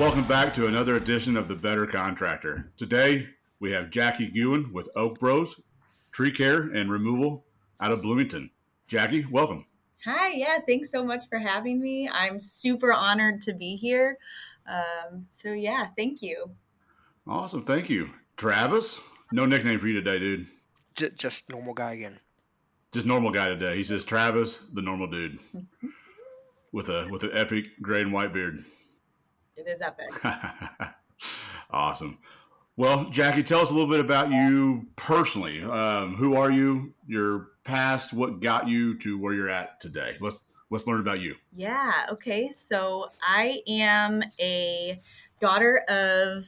Welcome back to another edition of the Better Contractor. Today, we have Jackie Guin with Oak Bros, Tree Care and Removal out of Bloomington. Jackie, welcome. Hi, yeah, thanks so much for having me. I'm super honored to be here. Thank you. Awesome, thank you. Travis, no nickname for you today, dude. Just normal guy again. Just normal guy today. He says Travis, the normal dude, with an epic gray and white beard. It is epic. Awesome. Well, Jackie, tell us a little bit about you personally. Who are you? Your past? What got you to where you're at today? Let's learn about you. Yeah. Okay. So I am a daughter of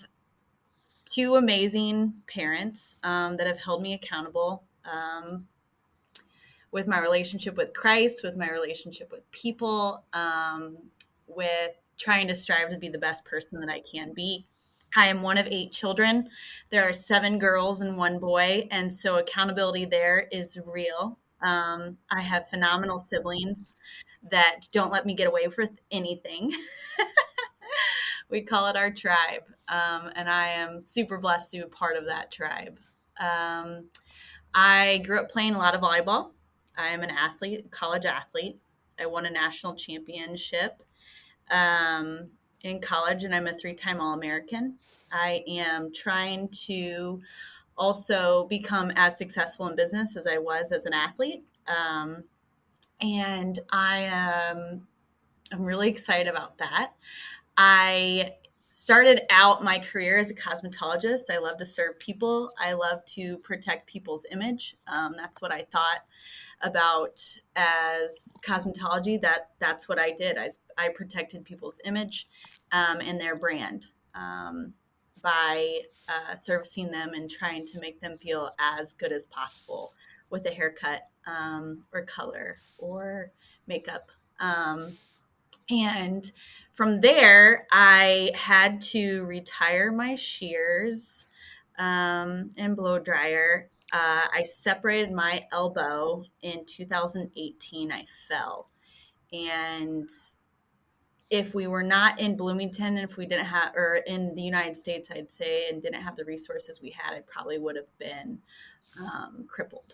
two amazing parents that have held me accountable with my relationship with Christ, with my relationship with people, with trying to strive to be the best person that I can be. I am one of 8 children. There are 7 girls and 1 boy, and so accountability there is real. I have phenomenal siblings that don't let me get away with anything. We call it our tribe, and I am super blessed to be a part of that tribe. I grew up playing a lot of volleyball. I am an athlete, college athlete. I won a national championship in college, and I'm a 3-time All-American. I am trying to also become as successful in business as I was as an athlete. And I'm really excited about that. I started out my career as a cosmetologist. I love to serve people. I love to protect people's image. That's what I thought about as cosmetology. That's what I did. I protected people's image and their brand by servicing them and trying to make them feel as good as possible with a haircut or color or makeup. And from there, I had to retire my shears and blow dryer. I separated my elbow in 2018. I fell. And if we were not in Bloomington, if we didn't have, or in the United States, I'd say, and didn't have the resources we had, I probably would have been crippled.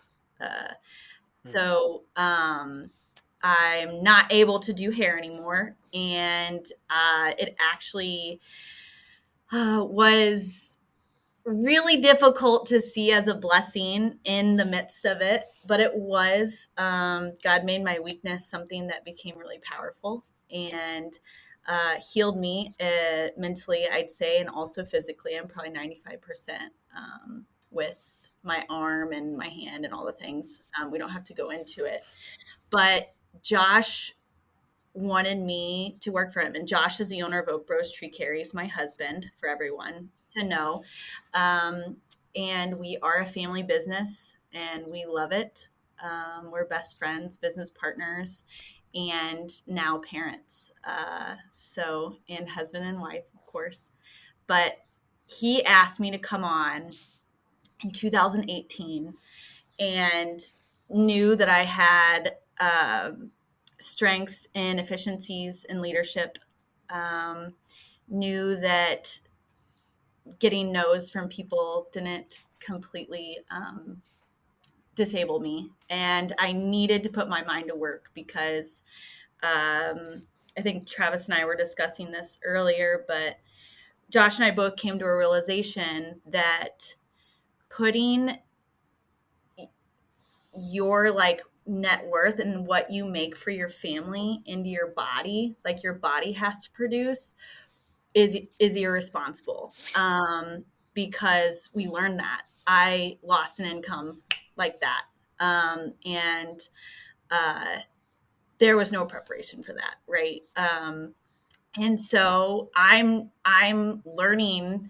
So I'm not able to do hair anymore. And it actually was really difficult to see as a blessing in the midst of it. But it was, God made my weakness something that became really powerful and healed me mentally, I'd say, and also physically. I'm probably 95% with my arm and my hand and all the things. We don't have to go into it. But Josh wanted me to work for him. And Josh is the owner of Oak Bros Tree Care. He's my husband, for everyone to know. And we are a family business and we love it. We're best friends, business partners, and now parents. And husband and wife, of course. But he asked me to come on in 2018 and knew that I had strengths and efficiencies in leadership, knew that getting no's from people didn't completely disable me. And I needed to put my mind to work because I think Travis and I were discussing this earlier, but Josh and I both came to a realization that putting your net worth and what you make for your family into your body, like your body has to produce, is irresponsible. Because we learned that. I lost an income like that. And there was no preparation for that. Right. And so I'm learning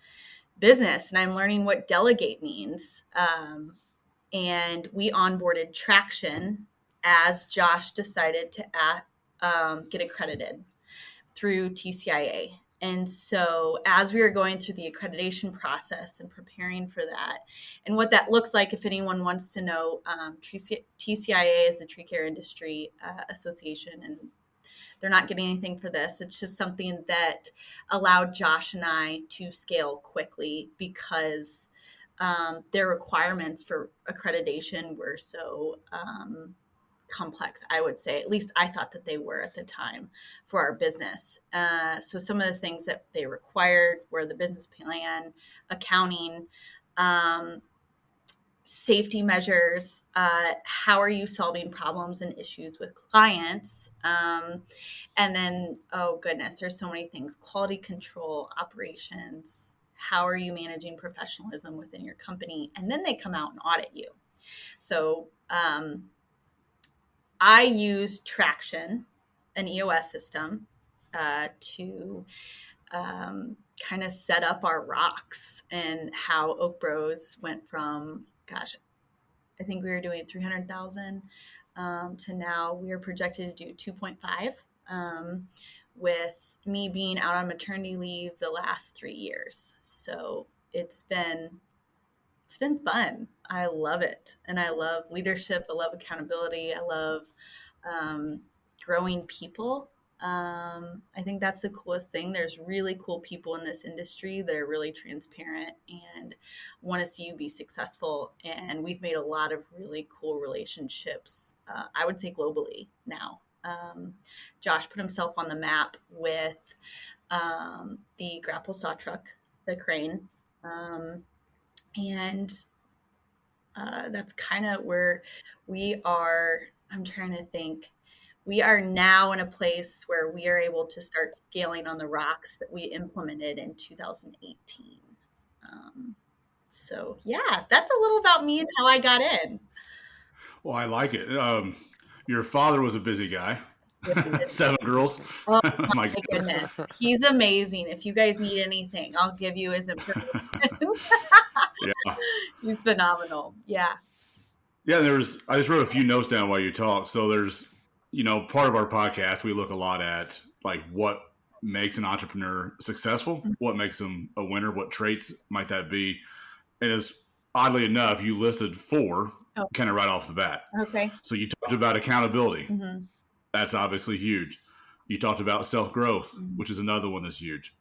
business and I'm learning what delegate means. And we onboarded Traction as Josh decided to get accredited through TCIA. And so as we were going through the accreditation process and preparing for that, and what that looks like, if anyone wants to know, TCIA is the Tree Care Industry Association, and they're not getting anything for this. It's just something that allowed Josh and I to scale quickly because their requirements for accreditation were so complex, I would say. At least I thought that they were at the time for our business. So some of the things that they required were the business plan, accounting, safety measures, how are you solving problems and issues with clients, and then, oh goodness, there's so many things: quality control, operations, how are you managing professionalism within your company, and then they come out and audit you. So I use Traction, an EOS system, to kind of set up our rocks, and how Oak Bros went from, gosh, I think we were doing 300,000 to now we are projected to do 2.5, with me being out on maternity leave the last 3 years. So it's been fun. I love it. And I love leadership. I love accountability. I love growing people. I think that's the coolest thing. There's really cool people in this industry that are really transparent and want to see you be successful. And we've made a lot of really cool relationships, I would say globally now. Josh put himself on the map with the grapple saw truck, the crane. And that's kind of where we are. I'm trying to think. We are now in a place where we are able to start scaling on the rocks that we implemented in 2018. So yeah, that's a little about me and how I got in. Well, I like it. Your father was a busy guy. 7 girls. Oh my goodness. He's amazing. If you guys need anything, I'll give you his information. Yeah. He's phenomenal. Yeah. Yeah, I just wrote a few notes down while you talk. So there's, part of our podcast, we look a lot at like what makes an entrepreneur successful, what makes them a winner, what traits might that be. And as oddly enough, you listed 4 kind of right off the bat. Okay. So you talked about accountability. Mm-hmm. That's obviously huge. You talked about self-growth, which is another one that's huge.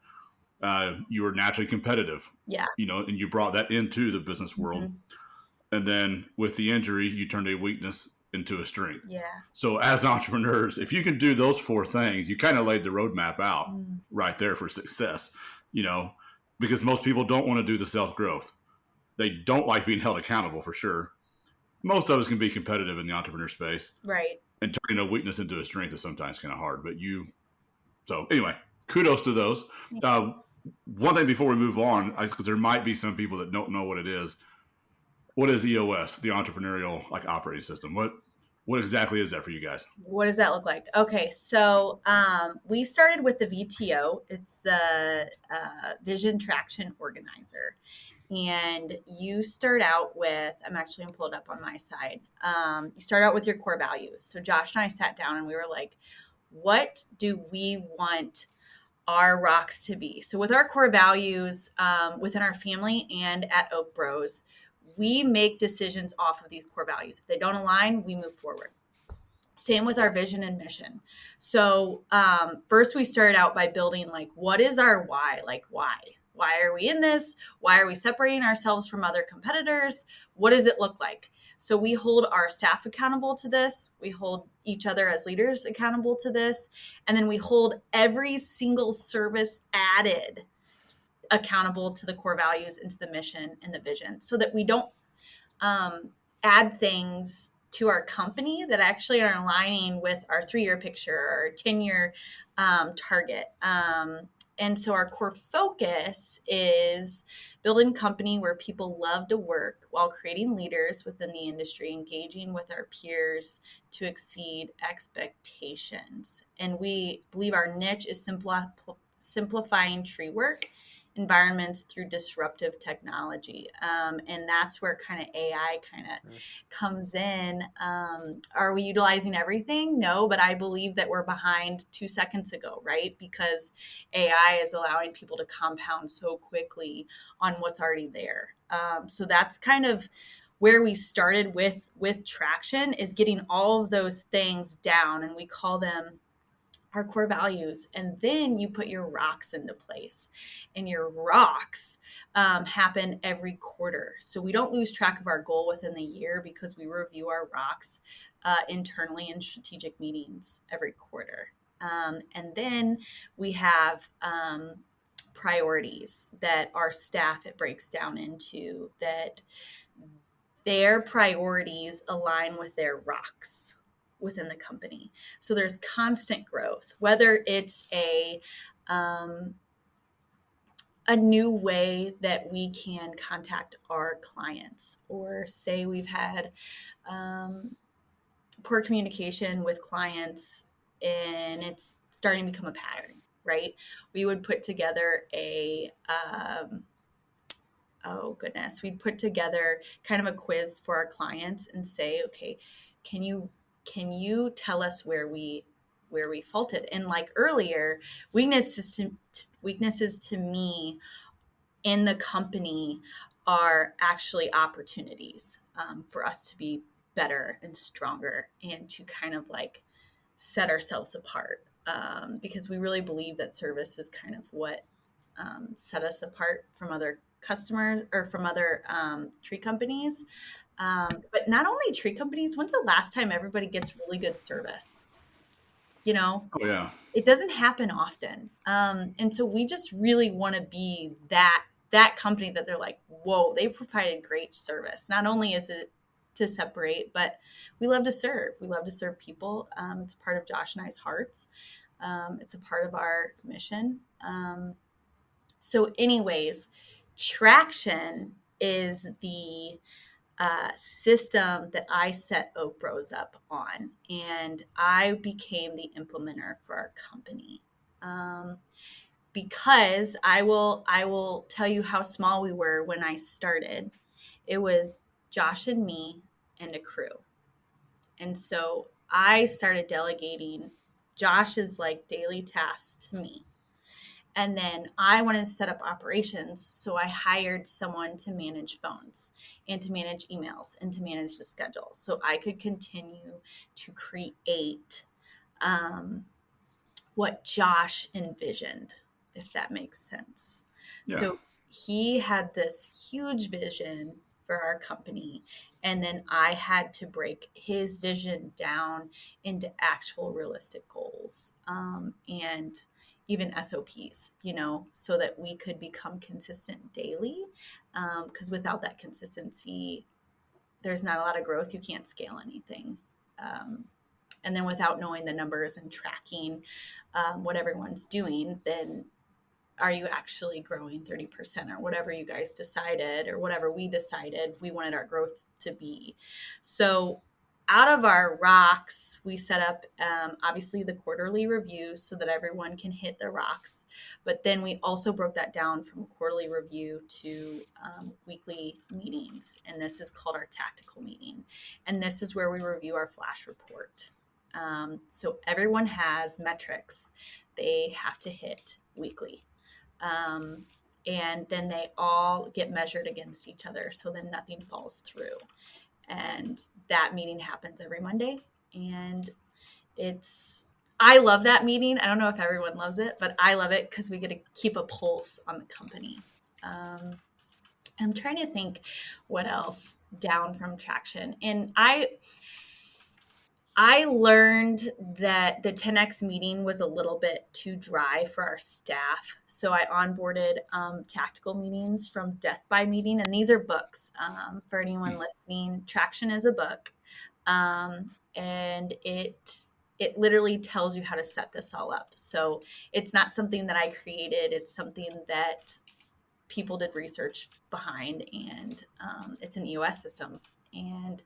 You were naturally competitive. Yeah. And you brought that into the business world. Mm-hmm. And then with the injury, you turned a weakness into a strength. Yeah. So as entrepreneurs, if you can do those 4 things, you kind of laid the roadmap out right there for success, because most people don't want to do the self-growth. They don't like being held accountable for sure. Most of us can be competitive in the entrepreneur space. Right. And turning a weakness into a strength is sometimes kind of hard. So anyway, kudos to those. One thing before we move on, because there might be some people that don't know what it is. What is EOS, the entrepreneurial operating system? What exactly is that for you guys? What does that look like? Okay, so we started with the VTO. It's the Vision Traction Organizer. And you start out with, I'm actually going to pull it up on my side. You start out with your core values. So Josh and I sat down and we were like, what do we want our rocks to be? So with our core values within our family and at Oak Bros, we make decisions off of these core values. If they don't align, we move forward. Same with our vision and mission. So first we started out by building what is our why? Why? Why are we in this? Why are we separating ourselves from other competitors? What does it look like? So we hold our staff accountable to this. We hold each other as leaders accountable to this. And then we hold every single service added accountable to the core values and to the mission and the vision, so that we don't add things to our company that actually are aligning with our 3-year picture or 10-year target. And so our core focus is building a company where people love to work while creating leaders within the industry, engaging with our peers to exceed expectations. And we believe our niche is simplifying tree work environments through disruptive technology. And that's where kind of AI comes in. Are we utilizing everything? No, but I believe that we're behind 2 seconds ago, right? Because AI is allowing people to compound so quickly on what's already there. So that's kind of where we started with Traction, is getting all of those things down, and we call them our core values, and then you put your rocks into place, and your rocks happen every quarter. So we don't lose track of our goal within the year because we review our rocks internally in strategic meetings every quarter. And then we have priorities that our staff, it breaks down into that their priorities align with their rocks within the company. So there's constant growth, whether it's a new way that we can contact our clients, or say we've had poor communication with clients and it's starting to become a pattern, right? We would put together we'd put together kind of a quiz for our clients and say, okay, can you tell us where we faulted? And like earlier, weaknesses to me in the company are actually opportunities for us to be better and stronger and to kind of like set ourselves apart, because we really believe that service is kind of what set us apart from other customers or from other tree companies. But not only tree companies, when's the last time everybody gets really good service? Oh yeah. It doesn't happen often. And so we just really want to be that company that they're like, whoa, they provided great service. Not only is it to separate, but we love to serve. We love to serve people. It's part of Josh and I's hearts. It's a part of our mission. So anyways, Traction is the system that I set Oak Bros up on, and I became the implementer for our company. Because I will tell you how small we were when I started. It was Josh and me and a crew. And so I started delegating Josh's like daily tasks to me. And then I wanted to set up operations. So I hired someone to manage phones and to manage emails and to manage the schedule. So I could continue to create what Josh envisioned, if that makes sense. Yeah. So he had this huge vision for our company. And then I had to break his vision down into actual realistic goals, and even SOPs, so that we could become consistent daily. Because without that consistency, there's not a lot of growth. You can't scale anything. And then without knowing the numbers and tracking what everyone's doing, then are you actually growing 30% or whatever you guys decided or whatever we decided we wanted our growth to be? So out of our rocks, we set up obviously the quarterly review so that everyone can hit the rocks. But then we also broke that down from quarterly review to weekly meetings. And this is called our tactical meeting. And this is where we review our flash report. So everyone has metrics they have to hit weekly. And then they all get measured against each other. So then nothing falls through. And that meeting happens every Monday. And I love that meeting. I don't know if everyone loves it, but I love it because we get to keep a pulse on the company. I'm trying to think what else down from Traction. And I learned that the 10X meeting was a little bit too dry for our staff. So I onboarded tactical meetings from Death by Meeting. And these are books for anyone listening. Traction is a book. And it literally tells you how to set this all up. So it's not something that I created. It's something that people did research behind. And it's an EOS system. And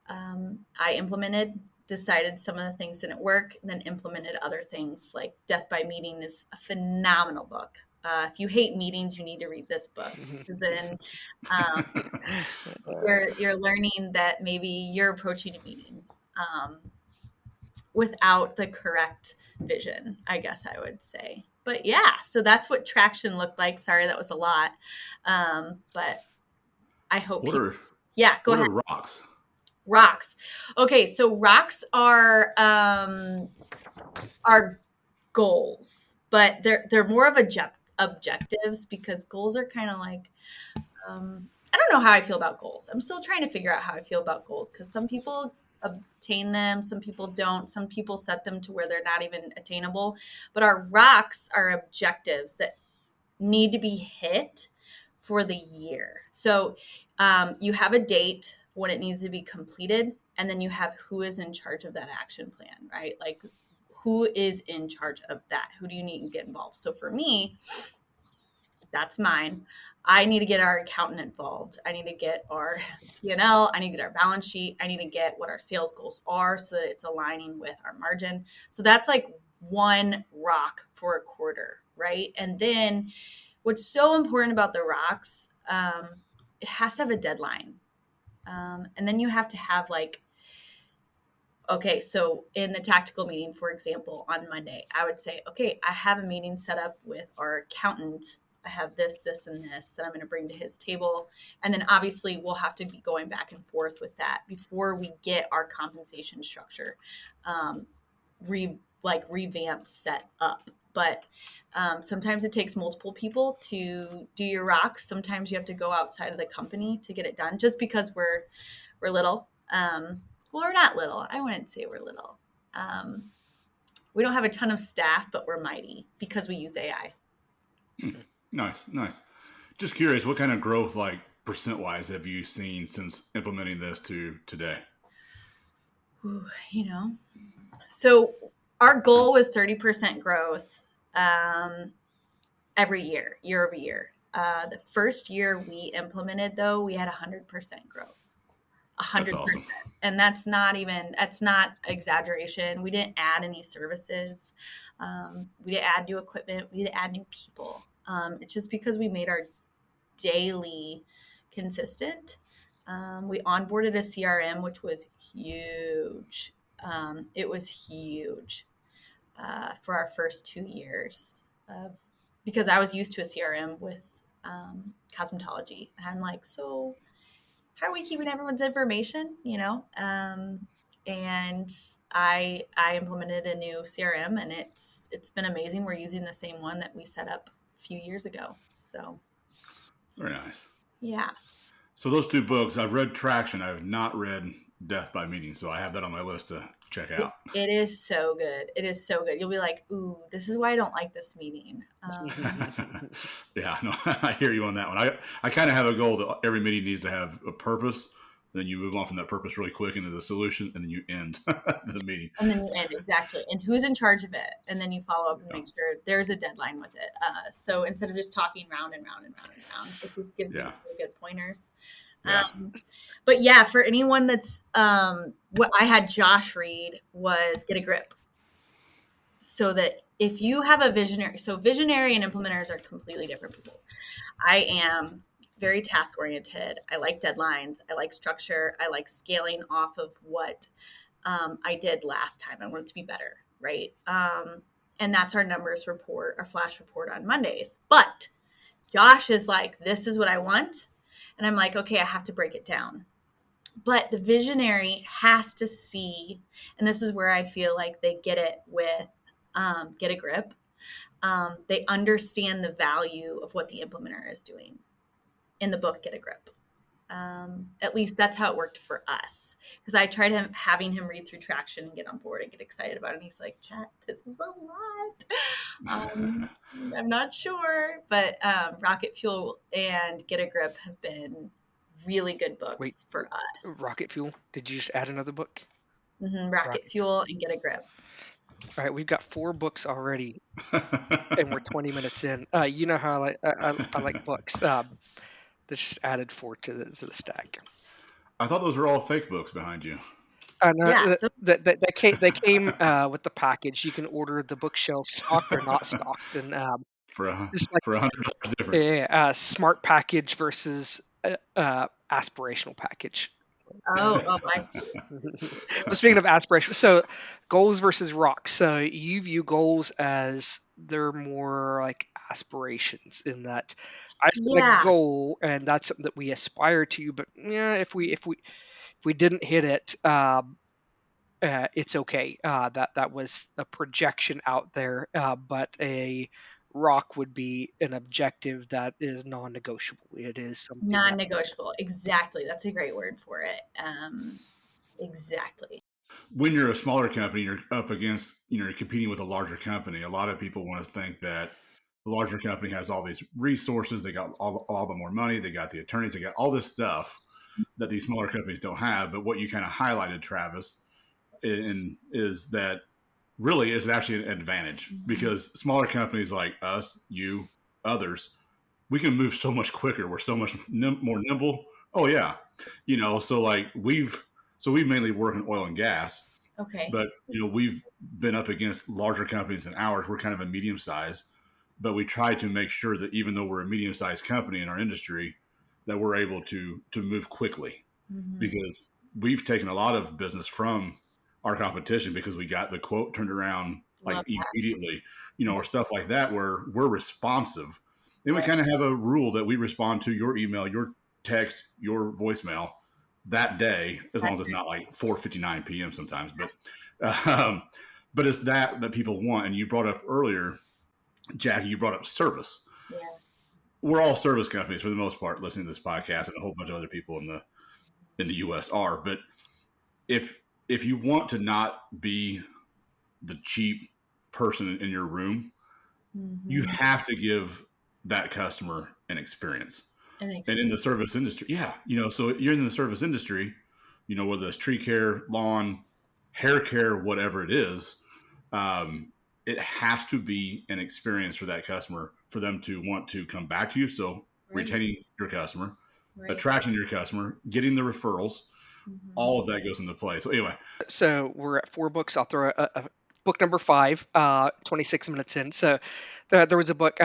I decided some of the things didn't work, and then implemented other things. Like Death by Meeting is a phenomenal book. If you hate meetings, you need to read this book. Because then you're learning that maybe you're approaching a meeting without the correct vision, I guess I would say. But yeah, so that's what Traction looked like. Sorry, that was a lot. But I hope What are go ahead. What are rocks? Rocks. Okay, so rocks are goals, but they're more of objectives, because goals are kind of like, I don't know how I feel about goals. I'm still trying to figure out how I feel about goals, because some people obtain them, some people don't, some people set them to where they're not even attainable. But our rocks are objectives that need to be hit for the year. So you have a date when it needs to be completed, and then you have who is in charge of that action plan, right? Like, who is in charge of that? Who do you need to get involved? So for me, that's mine. I need to get our accountant involved. I need to get our P&L. I need to get our balance sheet. I need to get what our sales goals are so that it's aligning with our margin. So that's like one rock for a quarter, right? And then what's so important about the rocks, it has to have a deadline. And then you have to have like, okay, so in the tactical meeting, for example, on Monday, I would say, okay, I have a meeting set up with our accountant. I have this, this, and this that I'm going to bring to his table. And then obviously we'll have to be going back and forth with that before we get our compensation structure revamped, set up. But sometimes it takes multiple people to do your rocks. Sometimes you have to go outside of the company to get it done, just because we're little. Well, we're not little. I wouldn't say we're little. We don't have a ton of staff, but we're mighty because we use AI. Nice. Just curious, what kind of growth, like percent-wise, have you seen since implementing this to today? Ooh, so our goal was 30% growth every year over year. The first year we implemented, though, we had 100% growth. 100%. That's awesome. And that's not exaggeration. We didn't add any services. We didn't add new equipment. We didn't add new people. It's just because we made our daily consistent. We onboarded a CRM, which was huge. It was huge for our first 2 years, because I was used to a CRM with cosmetology. And I'm like, so how are we keeping everyone's information? And I implemented a new CRM, and it's been amazing. We're using the same one that we set up a few years ago. So very nice. Yeah. So those 2 books, I've read Traction. I have not read Death by Meeting, so I have that on my list to check out. It is so good. It is so good. You'll be like, ooh, this is why I don't like this meeting. Yeah, no, I hear you on that one. I kind of have a goal that every meeting needs to have a purpose. Then you move on from that purpose really quick into the solution, and then you end the meeting. And then you end, exactly. And who's in charge of it? And then you follow up and make sure there's a deadline with it. So instead of just talking round and round and round and round, it just gives you really good pointers. Yeah. But yeah, for anyone that's what I had Josh read was Get a Grip. So that if you have a visionary, so visionary and implementers are completely different people. I am very task oriented. I like deadlines. I like structure. I like scaling off of what I did last time. I want it to be better, right? And that's our numbers report, our flash report on Mondays. But Josh is like, this is what I want. And I'm like, okay, I have to break it down. But the visionary has to see, and this is where I feel like they get it with Get a Grip. They understand the value of what the implementer is doing. In the book, Get a Grip. At least that's how it worked for us. Because I tried having him read through Traction and get on board and get excited about it. And he's like, Chat, this is a lot. I'm not sure. But Rocket Fuel and Get a Grip have been really good books for us. Rocket Fuel? Did you just add another book? Mm-hmm, Rocket Fuel and Get a Grip. All right, we've got 4 books already, and we're 20 minutes in. You know how I like books. This just added 4 to the stack. I thought those were all fake books behind you. No, they came with the package. You can order the bookshelf stocked or not stocked, and for $100 difference. Yeah, smart package versus aspirational package. Oh, I see. Well, speaking of aspiration, so goals versus rocks. So you view goals as they're more like aspirations in that I set a Yeah. goal and that's something that we aspire to, but yeah, if we didn't hit it, it's okay. That was a projection out there, but a rock would be an objective that is non-negotiable. It is something that Non-negotiable. Exactly. That's a great word for it. Exactly. When you're a smaller company, you're up against, you're competing with a larger company. A lot of people want to think that the larger company has all these resources. They got all the more money. They got the attorneys. They got all this stuff that these smaller companies don't have. But what you kind of highlighted, Travis, is that really is actually an advantage because smaller companies like us, you, others, we can move so much quicker. We're so much more nimble. Oh yeah, so like we mainly work in oil and gas, Okay. but we've been up against larger companies than ours. We're kind of a medium size, but we try to make sure that even though we're a medium sized company in our industry, that we're able to move quickly because we've taken a lot of business from our competition because we got the quote turned around like Love that. immediately, or stuff like that where we're responsive. And we Right. kind of have a rule that we respond to your email, your text, your voicemail that day, as long as it's not like 4:59 p.m. sometimes. Um, but it's that people want. And you brought up earlier, Jackie, you brought up service. Yeah. We're all service companies for the most part listening to this podcast, and a whole bunch of other people in the US are. But if you want to not be the cheap person in your room, you have to give that customer an experience. And in the service industry, so you're in the service industry, whether it's tree care, lawn, hair care, whatever it is, it has to be an experience for that customer for them to want to come back to you. So retaining your customer, attracting your customer, getting the referrals, all of that goes into play. So anyway, So we're at 4 books. I'll throw a book number 5, 26 minutes in. So there was a book,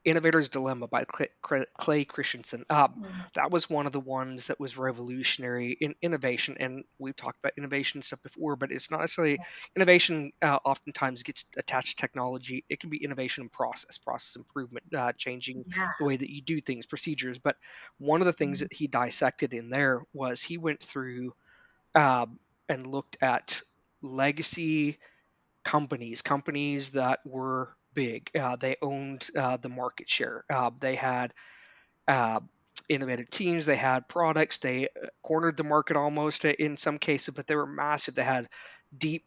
Innovator's Dilemma by Clay Christensen. That was one of the ones that was revolutionary in innovation. And we've talked about innovation stuff before, but it's not necessarily innovation. Oftentimes gets attached to technology. It can be innovation in process improvement, changing Yeah. the way that you do things, procedures. But one of the things that he dissected in there was he went through and looked at legacy companies that were big. They owned the market share. They had uh, innovative teams. They had products. They cornered the market almost in some cases, but they were massive. They had deep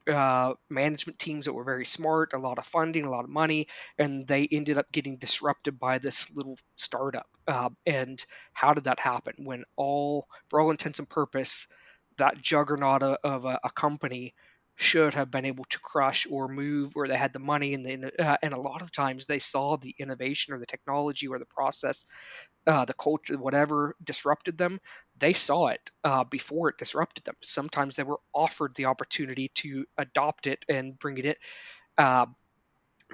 management teams that were very smart, a lot of funding, a lot of money, and they ended up getting disrupted by this little startup. And how did that happen? When for all intents and purpose, that juggernaut of a company should have been able to crush or move, or they had the money and a lot of times they saw the innovation or the technology or the process, the culture, whatever disrupted them, they saw it before it disrupted them. Sometimes they were offered the opportunity to adopt it and bring it in. Uh,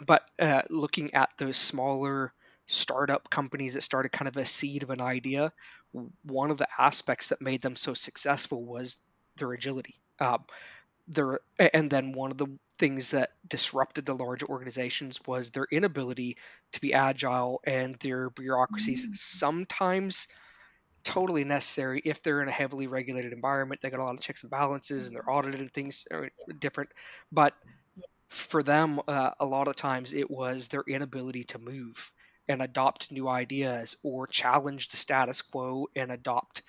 but looking at those smaller startup companies that started kind of a seed of an idea, one of the aspects that made them so successful was their agility. And then one of the things that disrupted the large organizations was their inability to be agile and their bureaucracies sometimes totally necessary if they're in a heavily regulated environment. They got a lot of checks and balances and they're audited and things are different. But for them, a lot of times it was their inability to move and adopt new ideas or challenge the status quo and adopt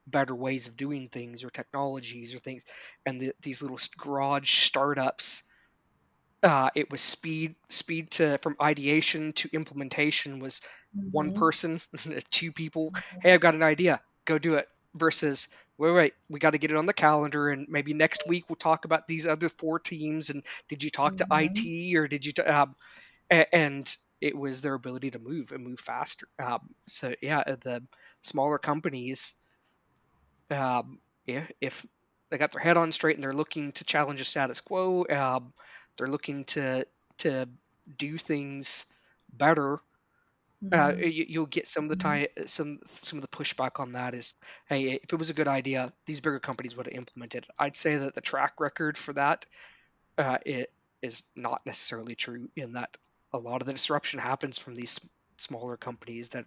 better ways of doing things or technologies or things. And these little garage startups, it was speed to from ideation to implementation was one person, 2 people. Hey, I've got an idea, go do it. Versus wait, we got to get it on the calendar, and maybe next week we'll talk about these other 4 teams. And did you talk to IT or did you? And it was their ability to move and move faster. So yeah, the smaller companies, if they got their head on straight and they're looking to challenge the status quo, they're looking to do things better. You'll get some of the time, some of the pushback on that is, hey, if it was a good idea, these bigger companies would have implemented it. I'd say that the track record for that, it is not necessarily true in that a lot of the disruption happens from these smaller companies that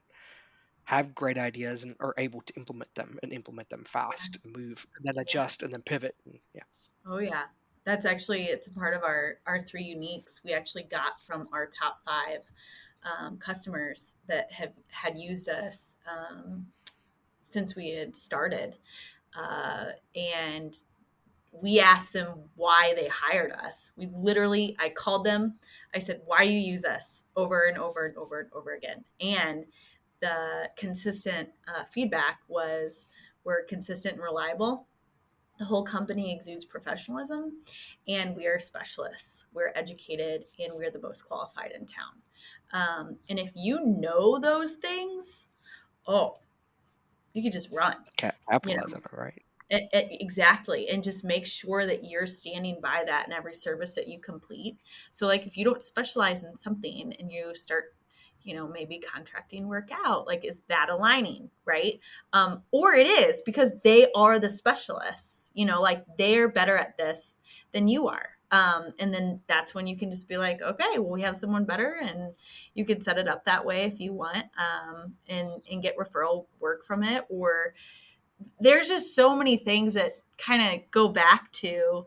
have great ideas and are able to implement them fast, and move, and then adjust, and then pivot. And yeah. Oh yeah. That's actually, it's a part of our three uniques we actually got from our top five customers that have had used us since we had started. And we asked them why they hired us. I called them. I said, why do you use us over and over and over and over again? And the consistent feedback was we're consistent and reliable. The whole company exudes professionalism, and we are specialists. We're educated, and we're the most qualified in town. And if you know those things, oh, you could just run. Capitalize on it, right? Exactly. And just make sure that you're standing by that in every service that you complete. So like if you don't specialize in something and you start, maybe contracting work out, like is that aligning, right? Or it is because they are the specialists, like they're better at this than you are. And then that's when you can just be like, okay, well, we have someone better, and you can set it up that way if you want, and get referral work from it. Or there's just so many things that kind of go back to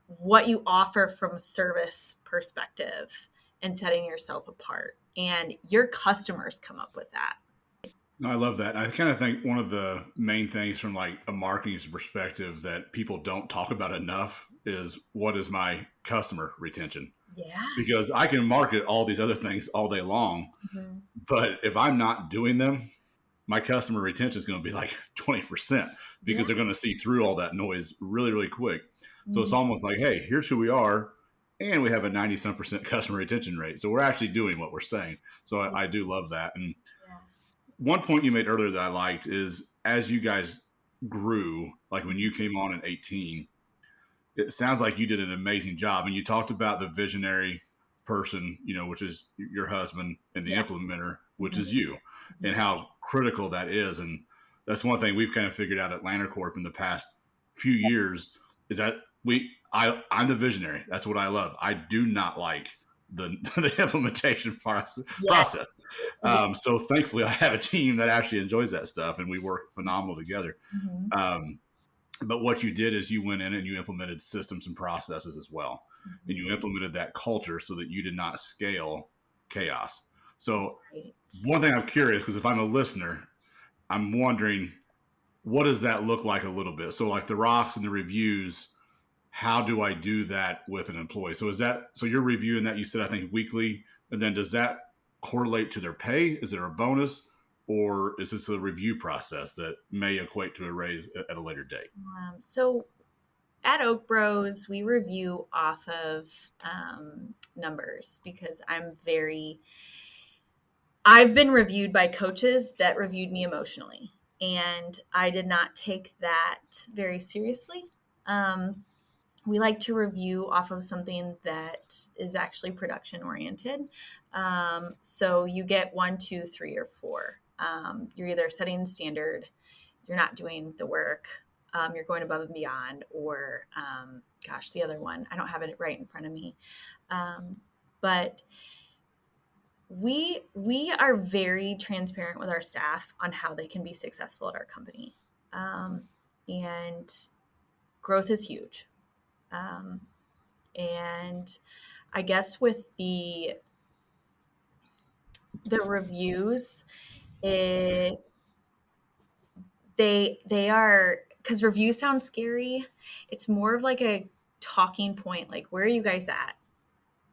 what you offer from a service perspective and setting yourself apart, and your customers come up with that. No, I love that. I kind of think one of the main things from like a marketing perspective that people don't talk about enough is what is my customer retention? Yeah. Because I can market all these other things all day long, but if I'm not doing them, my customer retention is going to be like 20% because they're going to see through all that noise really, really quick. So it's almost like, hey, here's who we are. And we have a 90% customer retention rate. So we're actually doing what we're saying. So I do love that. And one point you made earlier that I liked is as you guys grew, like when you came on in 18, it sounds like you did an amazing job. And you talked about the visionary person, which is your husband, and the implementer, which is you, and how critical that is. And that's one thing we've kind of figured out at LanderCorp in the past few years is that I'm the visionary. That's what I love. I do not like the implementation process. So thankfully I have a team that actually enjoys that stuff, and we work phenomenal together. But what you did is you went in and you implemented systems and processes as well. And you implemented that culture so that you did not scale chaos. So one thing I'm curious, because if I'm a listener, I'm wondering, what does that look like a little bit? So like the rocks and the reviews, how do I do that with an employee? So so you're reviewing that, you said, I think weekly, and then does that correlate to their pay? Is there a bonus? Or is this a review process that may equate to a raise at a later date? So at Oak Bros, we review off of numbers because I've been reviewed by coaches that reviewed me emotionally, and I did not take that very seriously. We like to review off of something that is actually production oriented. So you get 1, 2, 3, or 4. You're either setting the standard, you're not doing the work, you're going above and beyond, or the other one, I don't have it right in front of me. But we are very transparent with our staff on how they can be successful at our company. And growth is huge. And I guess with the reviews, they are, because reviews sound scary. It's more of like a talking point. Like, where are you guys at?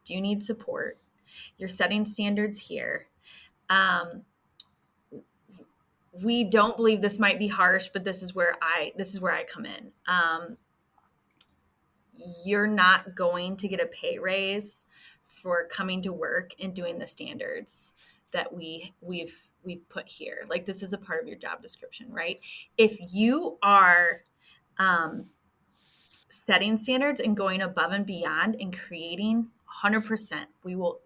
Do you need support? You're setting standards here. We don't believe this might be harsh, but this is where I come in. You're not going to get a pay raise for coming to work and doing the standards that we've put here. Like, this is a part of your job description, right? If you are setting standards and going above and beyond and creating, 100%, we will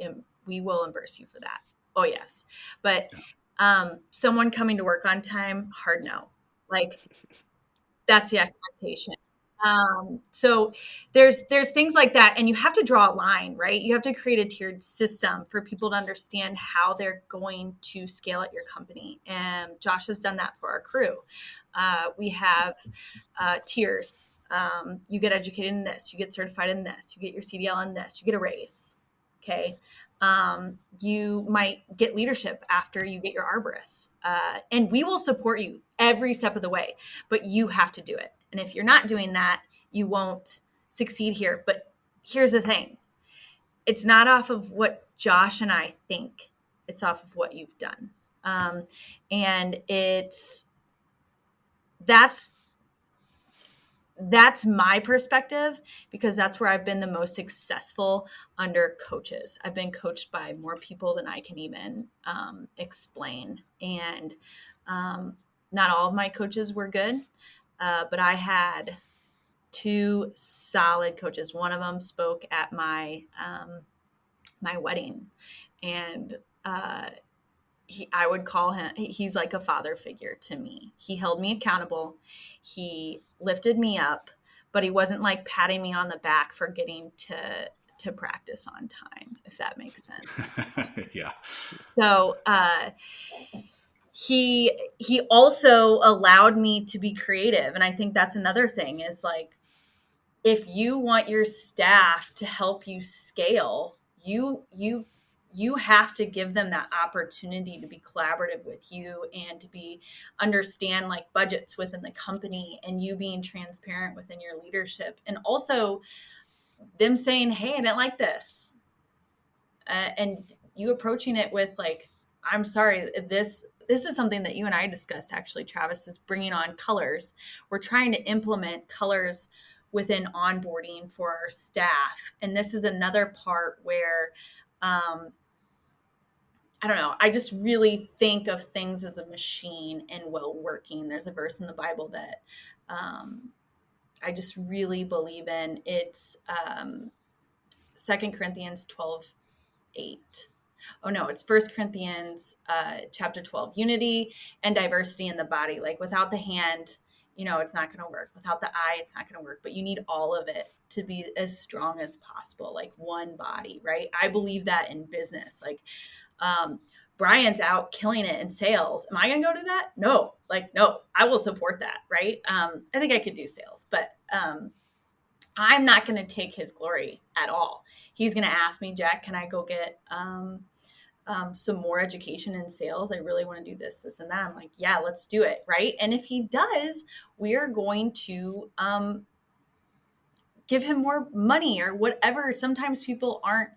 reimburse you for that. Oh yes. But someone coming to work on time, hard no. Like, that's the expectation. So there's things like that, and you have to draw a line, right? You have to create a tiered system for people to understand how they're going to scale at your company. And Josh has done that for our crew. We have tiers. You get educated in this, you get certified in this, you get your CDL in this, you get a raise. Okay. You might get leadership after you get your arborist. And we will support you every step of the way, but you have to do it. And if you're not doing that, you won't succeed here. But here's the thing. It's not off of what Josh and I think. It's off of what you've done. And that's my perspective, because that's where I've been the most successful under coaches. I've been coached by more people than I can even explain. And not all of my coaches were good, but I had two solid coaches. One of them spoke at my my wedding, and I would call him, he's like a father figure to me. He held me accountable. He lifted me up, but he wasn't like patting me on the back for getting to practice on time, if that makes sense. Yeah. So he also allowed me to be creative. And I think that's another thing is like, if you want your staff to help you scale, you have to give them that opportunity to be collaborative with you and to be understand like budgets within the company, and you being transparent within your leadership, and also them saying, hey, I didn't like this, and you approaching it with like, I'm sorry, this is something that you and I discussed actually, Travis, is bringing on colors. We're trying to implement colors within onboarding for our staff, and this is another part where I don't know. I just really think of things as a machine and well working. There's a verse in the Bible that I just really believe in. It's 2 Corinthians 12:8. Oh no, it's 1 Corinthians chapter 12. Unity and diversity in the body. Like without the hand, it's not going to work. Without the eye, it's not going to work. But you need all of it to be as strong as possible, like one body, right? I believe that in business. Like Brian's out killing it in sales. Am I going to go do that? No, I will support that. Right. I think I could do sales, but I'm not going to take his glory at all. He's going to ask me, Jack, can I go get some more education in sales? I really want to do this, and that. I'm like, yeah, let's do it. Right. And if he does, we are going to give him more money or whatever. Sometimes people aren't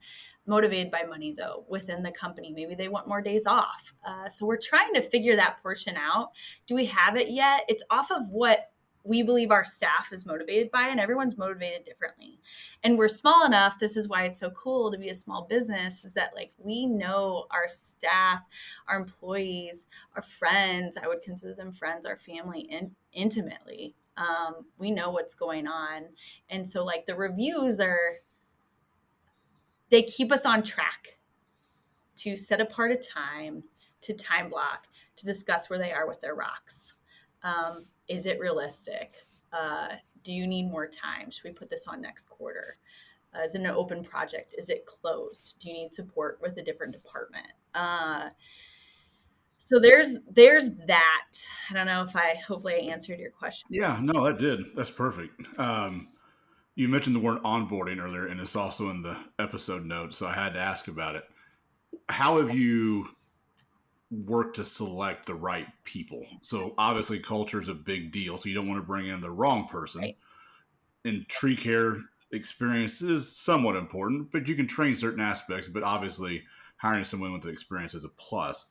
motivated by money though within the company. Maybe they want more days off. So we're trying to figure that portion out. Do we have it yet? It's off of what we believe our staff is motivated by, and everyone's motivated differently. And we're small enough. This is why it's so cool to be a small business, is that like we know our staff, our employees, our friends, I would consider them friends, our family, and intimately. We know what's going on. And so like the reviews they keep us on track to set apart a time, to time block, to discuss where they are with their rocks. Is it realistic? Do you need more time? Should we put this on next quarter? Is it an open project? Is it closed? Do you need support with a different department? So there's that. I don't know if hopefully I answered your question. Yeah, no, that did. That's perfect. You mentioned the word onboarding earlier, and it's also in the episode notes, so I had to ask about it. How have you worked to select the right people? So obviously culture is a big deal, so you don't want to bring in the wrong person. Right. In tree care, experience is somewhat important, but you can train certain aspects, but obviously hiring someone with experience is a plus.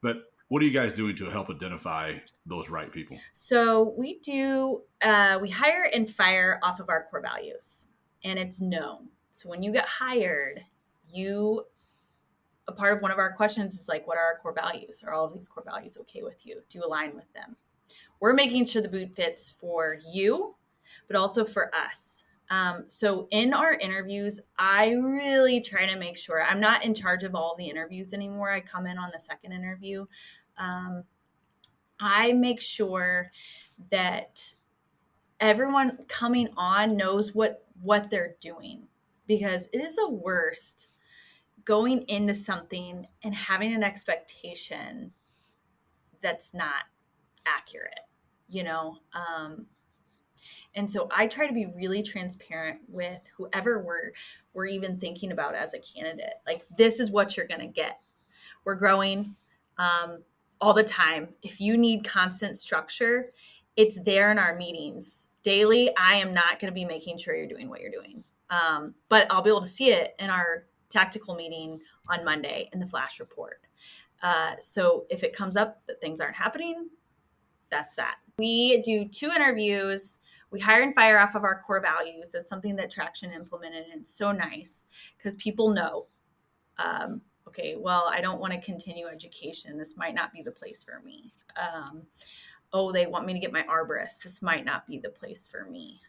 But what are you guys doing to help identify those right people? So we hire and fire off of our core values, and it's known. So when you get hired, a part of one of our questions is like, what are our core values? Are all of these core values okay with you? Do you align with them? We're making sure the boot fits for you, but also for us. So in our interviews, I really try to make sure I'm not in charge of all the interviews anymore. I come in on the second interview. I make sure that everyone coming on knows what they're doing, because it is the worst going into something and having an expectation that's not accurate, you know? And so I try to be really transparent with whoever we're even thinking about as a candidate. Like, this is what you're going to get. We're growing all the time. If you need constant structure, it's there in our meetings daily. I am not going to be making sure you're doing what you're doing, but I'll be able to see it in our tactical meeting on Monday in the flash report. So if it comes up that things aren't happening, that's that. We do 2 interviews. We hire and fire off of our core values. That's something that Traction implemented, and it's so nice because people know, okay, well, I don't want to continue education. This might not be the place for me. Oh, they want me to get my arborist. This might not be the place for me.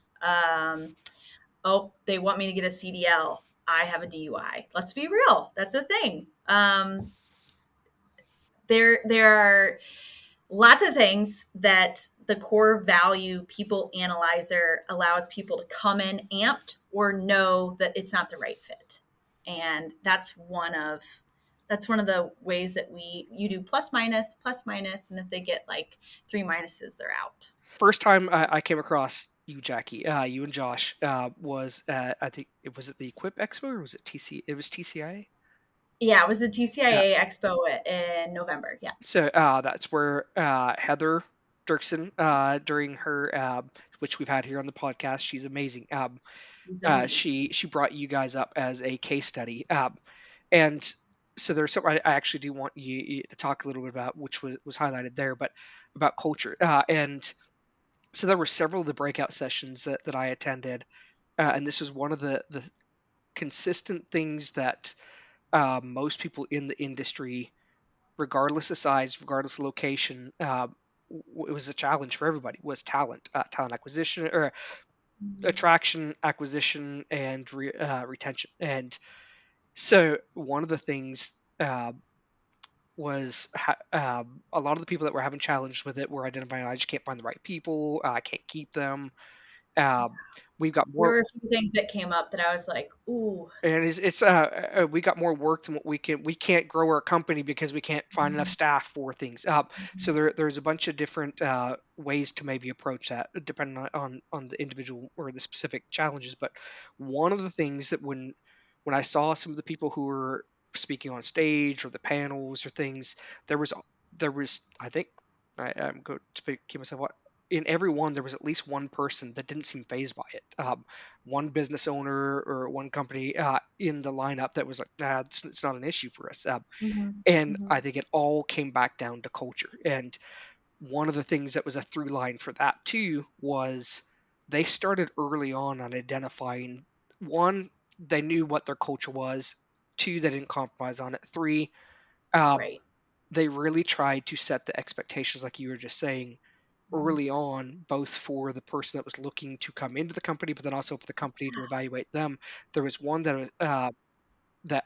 Oh, they want me to get a CDL. I have a DUI. Let's be real. That's a thing. There are lots of things that the core value people analyzer allows people to come in amped or know that it's not the right fit. And that's one of the ways that you do plus minus, and if they get like 3 minuses, they're out. First time I came across you, Jackie, you and Josh, was at, I think it was at the Equip Expo, or was it TC? It was TCIA. Yeah, it was the TCIA Expo in November. Yeah. So that's where Heather Dirksen, during her, which we've had here on the podcast, she's amazing. She brought you guys up as a case study, and so there's something I actually do want you to talk a little bit about, which was highlighted there, but about culture. And so there were several of the breakout sessions that I attended, and this was one of the consistent things that most people in the industry, regardless of size, regardless of location, it was a challenge for everybody, was talent acquisition, or attraction, acquisition, and retention. And so one of the things was a lot of the people that were having challenges with it were identifying, I just can't find the right people, I can't keep them. We've got There more, were a few things that came up that I was like, ooh. and it's we got more work than what we can't grow our company because we can't find enough staff for things. So there's a bunch of different ways to maybe approach that, depending on the individual or the specific challenges. But one of the things that when I saw some of the people who were speaking on stage or the panels or things, there was I think, I'm going to keep myself what, in every one there was at least one person that didn't seem phased by it. One business owner or one company in the lineup that was like, nah, it's not an issue for us. And I think it all came back down to culture. And one of the things that was a through line for that too was they started early on identifying, one, they knew what their culture was. Two, they didn't compromise on it. Three, Right. they really tried to set the expectations, like you were just saying, early on, both for the person that was looking to come into the company, but then also for the company to evaluate them. There was one that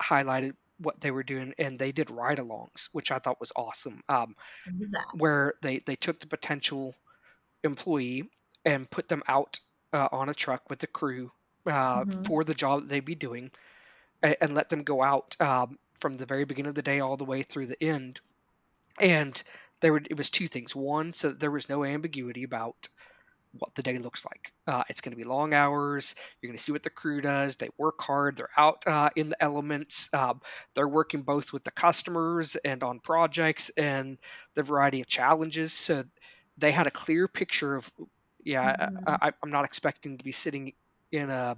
highlighted what they were doing, and they did ride-alongs, which I thought was awesome. Where they took the potential employee and put them out on a truck with the crew for the job that they'd be doing, and let them go out from the very beginning of the day all the way through the end. And it was 2 things. One, so that there was no ambiguity about what the day looks like. It's going to be long hours. You're going to see what the crew does. They work hard. They're out in the elements. They're working both with the customers and on projects and the variety of challenges. So they had a clear picture of, I'm not expecting to be sitting in a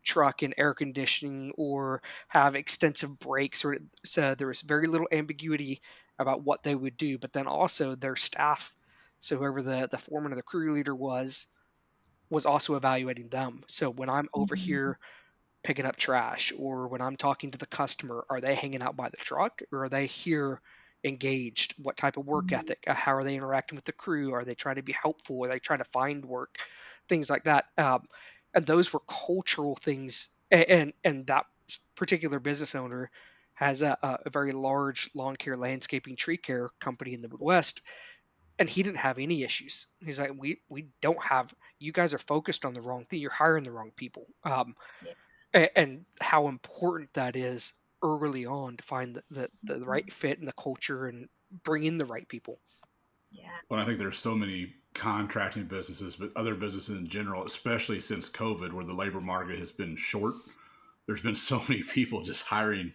truck in air conditioning or have extensive breaks. So there was very little ambiguity about what they would do. But then also their staff, so whoever the foreman or the crew leader was also evaluating them. So when I'm over here picking up trash, or when I'm talking to the customer, are they hanging out by the truck, or are they here engaged? What type of work ethic? How are they interacting with the crew? Are they trying to be helpful? Are they trying to find work? Things like that. And those were cultural things. And that particular business owner has a very large lawn care, landscaping, tree care company in the Midwest. and he didn't have any issues. He's like, we don't have, you guys are focused on the wrong thing. You're hiring the wrong people. Yeah. And how important that is early on to find the right fit and the culture and bring in the right people. Yeah. Well, I think there's so many contracting businesses, but other businesses in general, especially since COVID, where the labor market has been short. There's been so many people just hiring,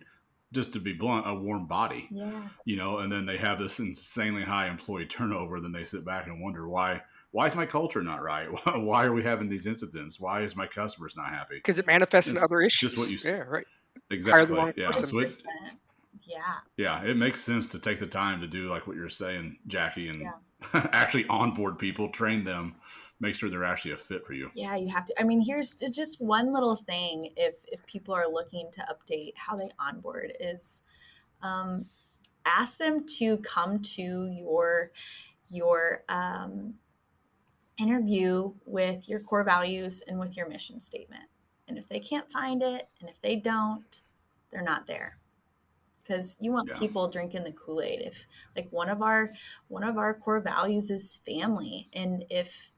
just to be blunt, a warm body. Yeah. And then they have this insanely high employee turnover. Then they sit back and wonder why. Why is my culture not right? Why are we having these incidents? Why is my customers not happy? Because it manifests in It's other just what issues. you Yeah, right. Hire the exactly. wrong Yeah. person. So it 100%. Yeah. yeah, it makes sense to take the time to do like what you're saying, Jackie, and Yeah. actually onboard people, train them, make sure they're actually a fit for you. Yeah, you have to. I mean, here's just one little thing. If people are looking to update how they onboard, is um, ask them to come to your interview with your core values and with your mission statement. And if they can't find it, and if they don't, they're not there. Because you want Yeah. people drinking the Kool-Aid. If like one of our core values is family, and if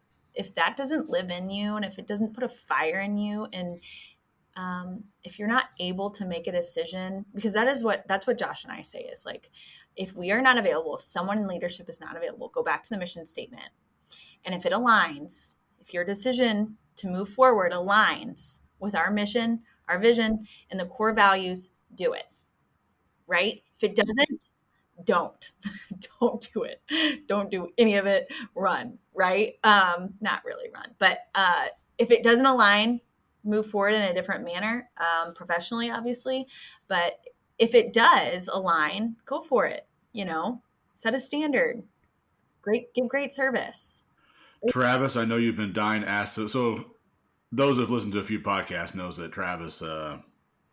that doesn't live in you, and if it doesn't put a fire in you, and if you're not able to make a decision, because that's what Josh and I say is like, if we are not available, if someone in leadership is not available, go back to the mission statement. And if it aligns, if your decision to move forward aligns with our mission, our vision, and the core values, do it. Right? If it doesn't, don't. Don't do it. Don't do any of it. Run. Right? Not really run, but if it doesn't align, move forward in a different manner, professionally, obviously. But if it does align, go for it. Set a standard. Give great service. Travis, I know you've been dying to ask. So those who've listened to a few podcasts knows that Travis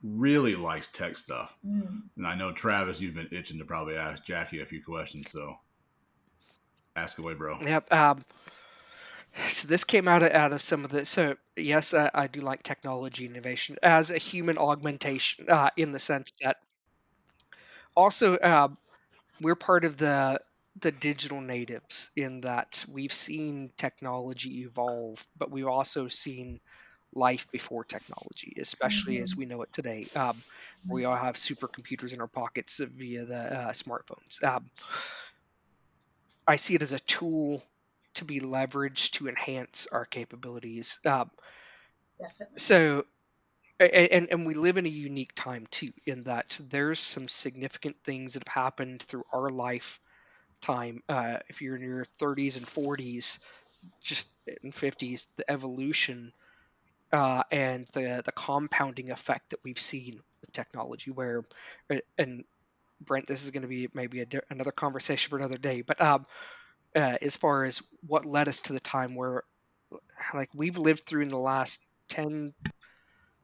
really likes tech stuff. Mm. And I know, Travis, you've been itching to probably ask Jackie a few questions. So ask away, bro. Yep. So this came out of some of the. So yes, I do like technology innovation as a human augmentation, in the sense that also we're part of the digital natives, in that we've seen technology evolve, but we've also seen life before technology, especially as Mhm. we know it today. We all have supercomputers in our pockets via the smartphones. I see it as a tool to be leveraged to enhance our capabilities. Definitely. So, and we live in a unique time too, in that there's some significant things that have happened through our lifetime. If you're in your 30s and 40s, just in 50s, the evolution and the compounding effect that we've seen with technology, where, and Brent, this is going to be maybe another conversation for another day, but as far as what led us to the time where, like, we've lived through in the last 10,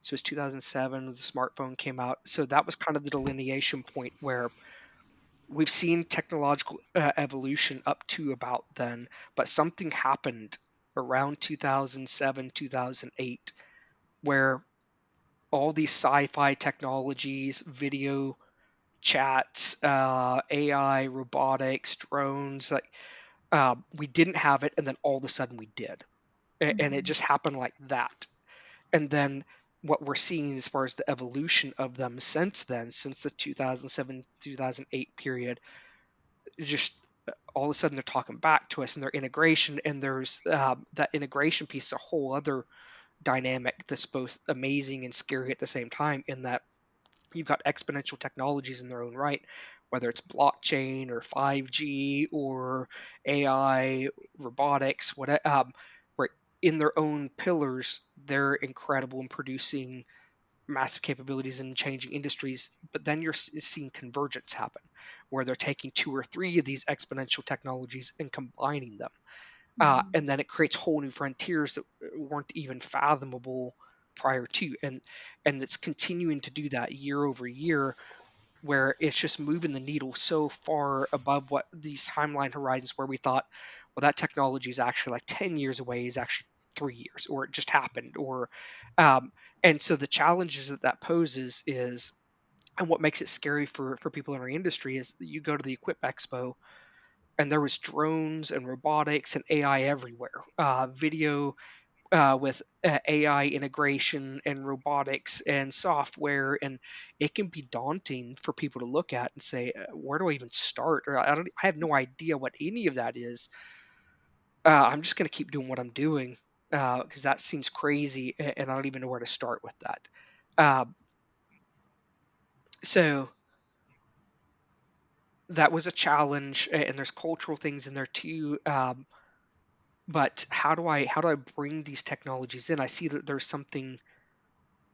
so it's 2007 the smartphone came out, so that was kind of the delineation point where we've seen technological evolution up to about then, but something happened around 2007 2008 where all these sci-fi technologies, video chats, AI, robotics, drones, like, we didn't have it, and then all of a sudden we did, and it Mhm. just happened like that. And then what we're seeing as far as the evolution of them since then, since the 2007 2008 period, just all of a sudden they're talking back to us, and their integration, and there's that integration piece, a whole other dynamic that's both amazing and scary at the same time, in that you've got exponential technologies in their own right, whether it's blockchain or 5G or AI, robotics, whatever, where in their own pillars, they're incredible in producing massive capabilities in changing industries. But then you're seeing convergence happen, where they're taking two or three of these exponential technologies and combining them. Mhm. And then it creates whole new frontiers that weren't even fathomable prior to, and it's continuing to do that year over year, where it's just moving the needle so far above what these timeline horizons, where we thought, well, that technology is actually like 10 years away, is actually 3 years, or it just happened, or um, and so the challenges that that poses and what makes it scary for people in our industry is, you go to the Equip Expo, and there was drones and robotics and AI everywhere. Video with AI integration and robotics and software, and it can be daunting for people to look at and say, "Where do I even start?" Or I have no idea what any of that is. I'm just going to keep doing what I'm doing because that seems crazy, and I don't even know where to start with that. Uh, so that was a challenge, and there's cultural things in there too. But how do I bring these technologies in? I see that there's something,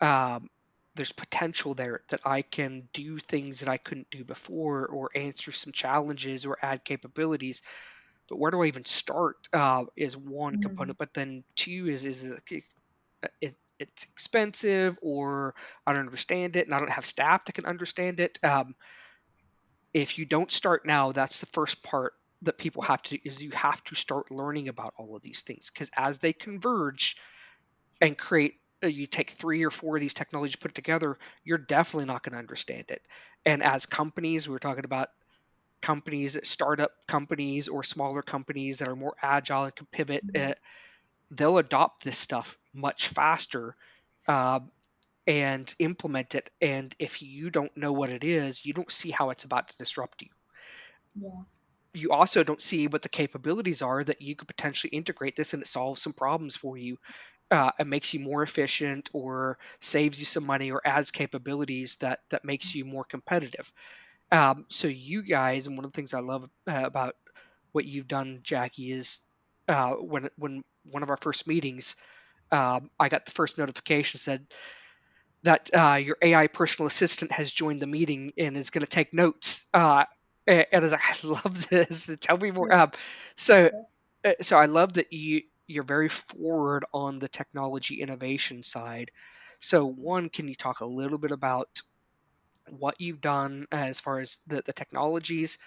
um, there's potential there that I can do things that I couldn't do before, or answer some challenges, or add capabilities. But where do I even start? Is one Mm, component, but then two it's expensive, or I don't understand it, and I don't have staff that can understand it. If you don't start now, that's the first part that people have to is you have to start learning about all of these things, because as they converge and create, you take 3 or 4 of these technologies put together, you're definitely not going to understand it. And as companies, we were talking about companies, startup companies or smaller companies that are more agile and can pivot, they'll adopt this stuff much faster, uh, and implement it. And if you don't know what it is, you don't see how it's about to disrupt you. yeah. You also don't see what the capabilities are that you could potentially integrate this, and it solves some problems for you. It makes you more efficient, or saves you some money, or adds capabilities that makes you more competitive. So you guys, and one of the things I love about what you've done, Jackie, is when one of our first meetings, I got the first notification said that your AI personal assistant has joined the meeting and is going to take notes. And I was like, I love this. Tell me more. So, so I love that you're very forward on the technology innovation side. So, one, can you talk a little bit about what you've done as far as the technologies,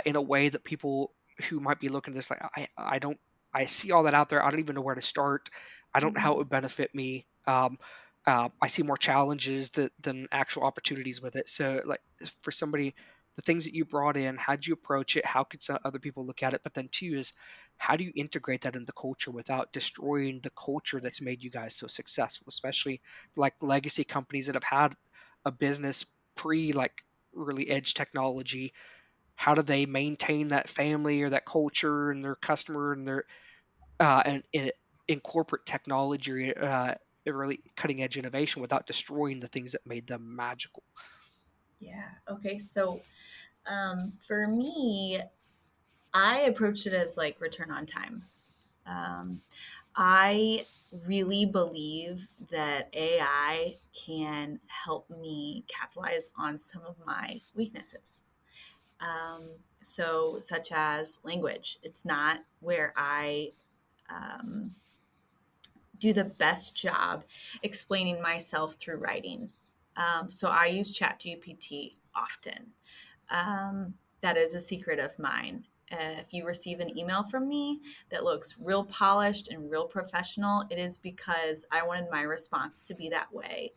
in a way that people who might be looking at this like, I don't, I see all that out there, I don't even know where to start, I don't know how it Mhm. would benefit me. I see more challenges than actual opportunities with it. So like, for somebody, the things that you brought in, how'd you approach it, how could some other people look at it? But then two is, how do you integrate that in the culture without destroying the culture that's made you guys so successful, especially like legacy companies that have had a business pre like really edge technology? How do they maintain that family or that culture and their customer and their and incorporate technology, really cutting edge innovation without destroying the things that made them magical? Yeah. Okay. So, for me, I approached it as like return on time. Um, I really believe that AI can help me capitalize on some of my weaknesses. So, such as language, it's not where I um, do the best job explaining myself through writing. So, I use ChatGPT often. That is a secret of mine. If you receive an email from me that looks real polished and real professional, it is because I wanted my response to be that way.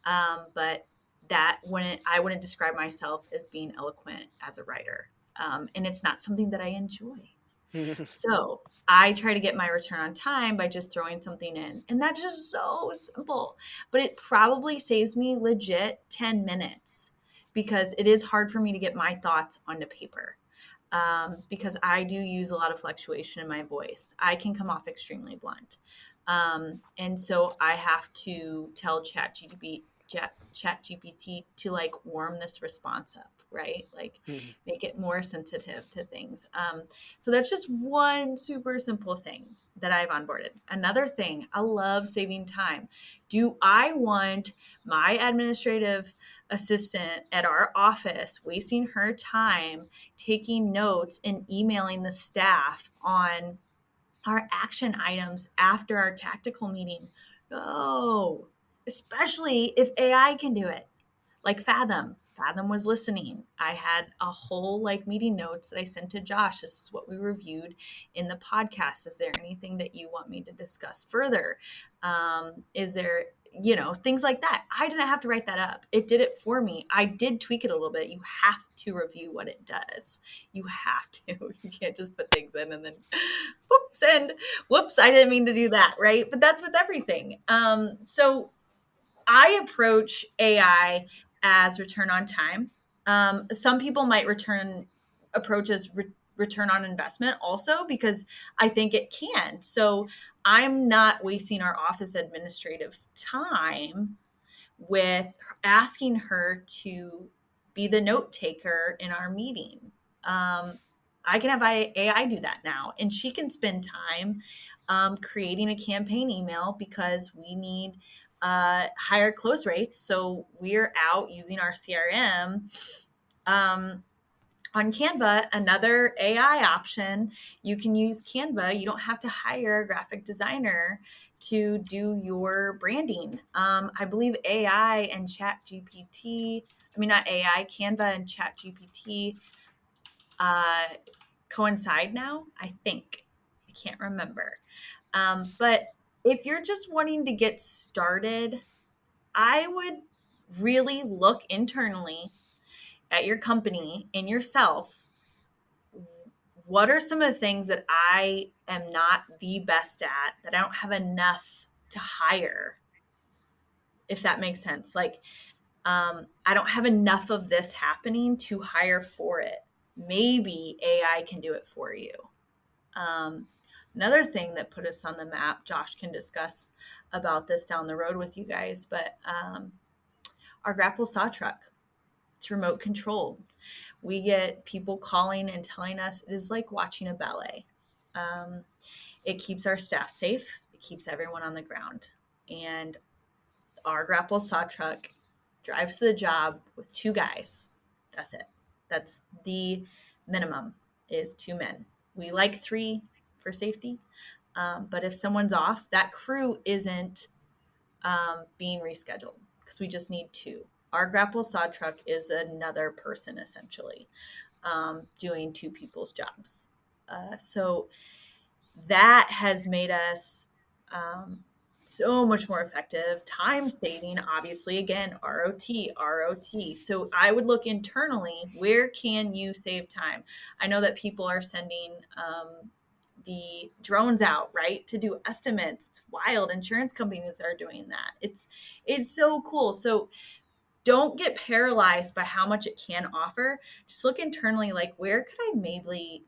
But that I wouldn't describe myself as being eloquent as a writer, and it's not something that I enjoy. So I try to get my return on time by just throwing something in. And that's just so simple. But it probably saves me legit 10 minutes because it is hard for me to get my thoughts onto paper. Because I do use a lot of fluctuation in my voice. I can come off extremely blunt. And so I have to tell Chat GPT to like warm this response up, right? Like make it more sensitive to things. So that's just one super simple thing that I've onboarded. Another thing, I love saving time. Do I want my administrative assistant at our office wasting her time taking notes and emailing the staff on our action items after our tactical meeting? No, especially if AI can do it. like Fathom. Fathom was listening. I had a whole like meeting notes that I sent to Josh. This is what we reviewed in the podcast. Is there anything that you want me to discuss further? Is there, things like that. I didn't have to write that up. It did it for me. I did tweak it a little bit. You have to review what it does. You have to. You can't just put things in and then whoops, I didn't mean to do that, right? But that's with everything. So I approach AI as return on time. Some people might approach as return on investment also, because I think it can. So I'm not wasting our office administrative's time with asking her to be the note taker in our meeting. I can have AI do that now, and she can spend time creating a campaign email because we need higher close rates. So we're out using our CRM. On Canva, another AI option, you can use Canva. You don't have to hire a graphic designer to do your branding. I believe AI and not AI, Canva and Chat GPT coincide now, I think. I can't remember. But if you're just wanting to get started, I would really look internally at your company and yourself. What are some of the things that I am not the best at, that I don't have enough to hire? If that makes sense. Like, I don't have enough of this happening to hire for it. Maybe AI can do it for you. Another thing that put us on the map, Josh can discuss about this down the road with you guys, but our grapple saw truck, it's remote controlled. We get people calling and telling us it is like watching a ballet. It keeps our staff safe. It keeps everyone on the ground. And our grapple saw truck drives to the job with 2 guys. That's it. That's the minimum, is 2 men. We like 3 for safety. But if someone's off, that crew isn't being rescheduled, because we just need 2. Our grapple saw truck is another person essentially doing 2 people's jobs. So that has made us so much more effective, time saving, obviously, again, ROT. So I would look internally, where can you save time? I know that people are sending the drones out, right, to do estimates. It's wild. Insurance companies are doing that. It's so cool. So don't get paralyzed by how much it can offer. Just look internally, like, where could I maybe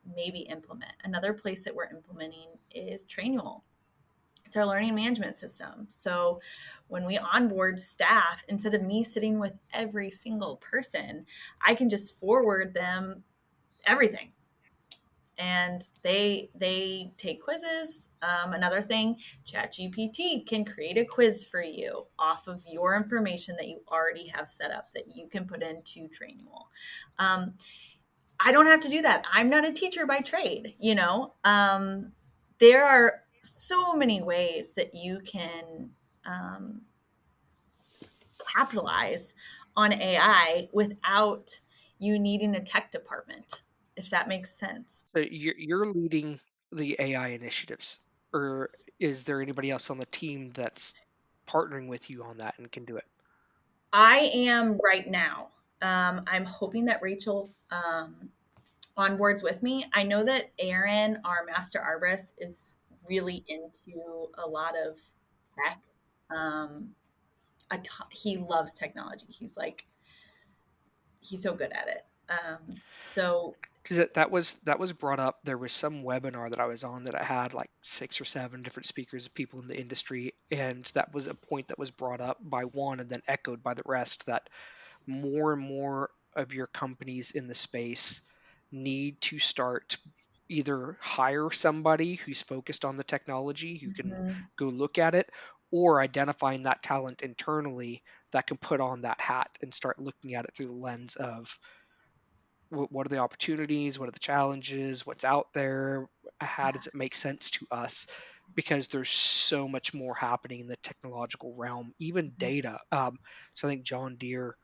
implement? Another place that we're implementing is Trainual. It's our learning management system. So when we onboard staff, instead of me sitting with every single person, I can just forward them everything. And they take quizzes. Another thing, ChatGPT can create a quiz for you off of your information that you already have set up that you can put into Trainual. I don't have to do that. I'm not a teacher by trade. There are so many ways that you can capitalize on AI without you needing a tech department, if that makes sense. So you're leading the AI initiatives, or is there anybody else on the team that's partnering with you on that and can do it? I am right now. I'm hoping that Rachel onboards with me. I know that Aaron, our master arborist, is really into a lot of tech. Um, he loves technology. He's so good at it. So Because that was brought up. There was some webinar that I was on that I had like 6 or 7 different speakers, people in the industry, and that was a point that was brought up by one and then echoed by the rest, that more and more of your companies in the space need to start either hire somebody who's focused on the technology who can mhm. go look at it, or identifying that talent internally that can put on that hat and start looking at it through the lens of what are the opportunities, what are the challenges, what's out there, how does it make sense to us, because there's so much more happening in the technological realm, even data. So I think John Deere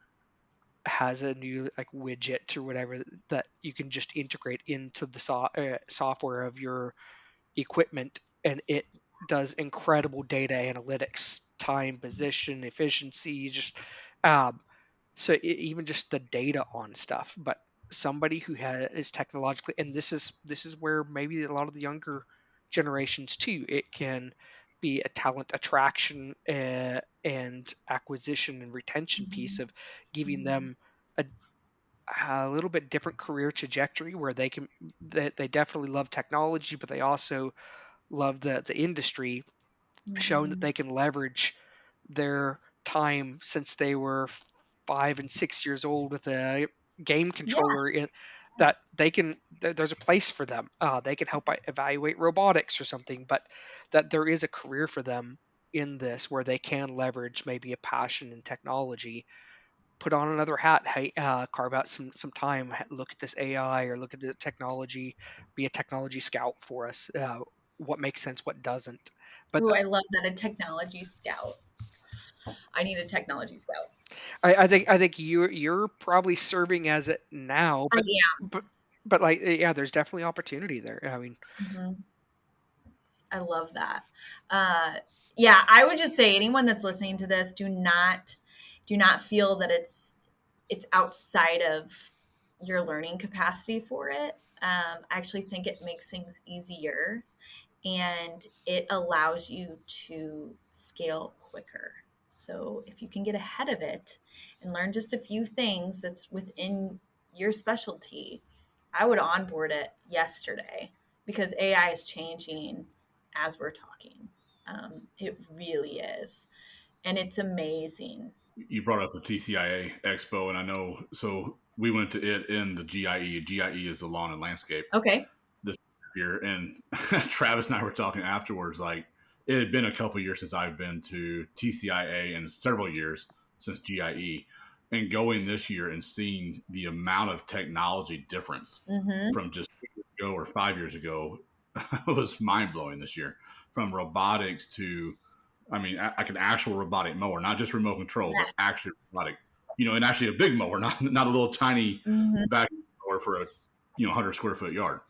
has a new like widget or whatever that you can just integrate into the software of your equipment, and it does incredible data analytics, time, position, efficiency, just even just the data on stuff. But somebody who is technologically, and this is where maybe a lot of the younger generations too, it can be a talent attraction and acquisition and retention piece of giving them a, a little bit different career trajectory where they definitely love technology, but they also love the industry, showing that they can leverage their time since they were 5 and 6 years old with a game Yeah. controller that there's a place for them. They can help evaluate robotics or something, but that there is a career for them in this where they can leverage maybe a passion in technology, put on another hat, hey, carve out some time, look at this AI or look at the technology, be a technology scout for us. What makes sense, what doesn't. But Oh, I love that, a technology scout. I need a technology scout. I think you're probably serving as it now, I but like yeah, there's definitely opportunity there. I mean, am. I love that. Yeah, I would just say anyone that's listening to this, do not feel that it's outside of your learning capacity for it. I actually think it makes things easier, and it allows you to scale quicker. So if you can get ahead of it and learn just a few things that's within your specialty, I would onboard it yesterday, because AI is changing as we're talking. It really is. And it's amazing. You brought up the TCIA Expo, and I know, so we went to it in the GIE. GIE is the lawn and landscape Okay. this year. And Travis and I were talking afterwards, like it had been a couple years since I've been to TCIA and several years since GIE. And going this year and seeing the amount of technology difference from just 2 years ago or 5 years ago was mind blowing this year. From robotics to, I mean, like an actual robotic mower, not just remote control, but actually robotic, and actually a big mower, not a little tiny vacuum mower for a 100 square foot yard.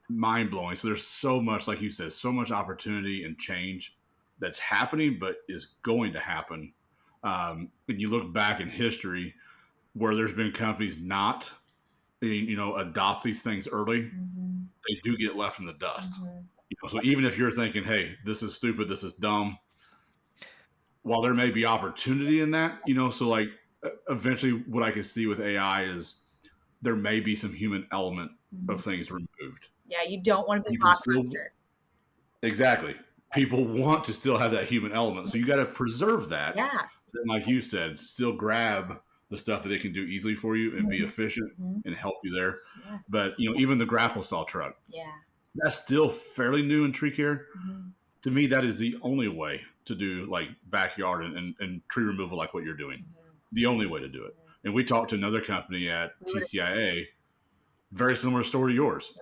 Mind blowing. So there's so much, like you said, so much opportunity and change that's happening, but is going to happen. When you look back in history, where there's been companies not, adopt these things early, they do get left in the dust. So even if you're thinking, hey, this is stupid, this is dumb, while there may be opportunity in that, so like eventually what I can see with AI is there may be some human element of things removed. Yeah, you don't want to be blockbuster. Exactly. People want to still have that human element. So you got to preserve that. Yeah. Then, like you said, still grab the stuff that it can do easily for you and be efficient and help you there. Yeah. But, even the grapple saw truck. Yeah. That's still fairly new in tree care. To me, that is the only way to do like backyard and tree removal like what you're doing. The only way to do it. And we talked to another company at TCIA, very similar story to yours.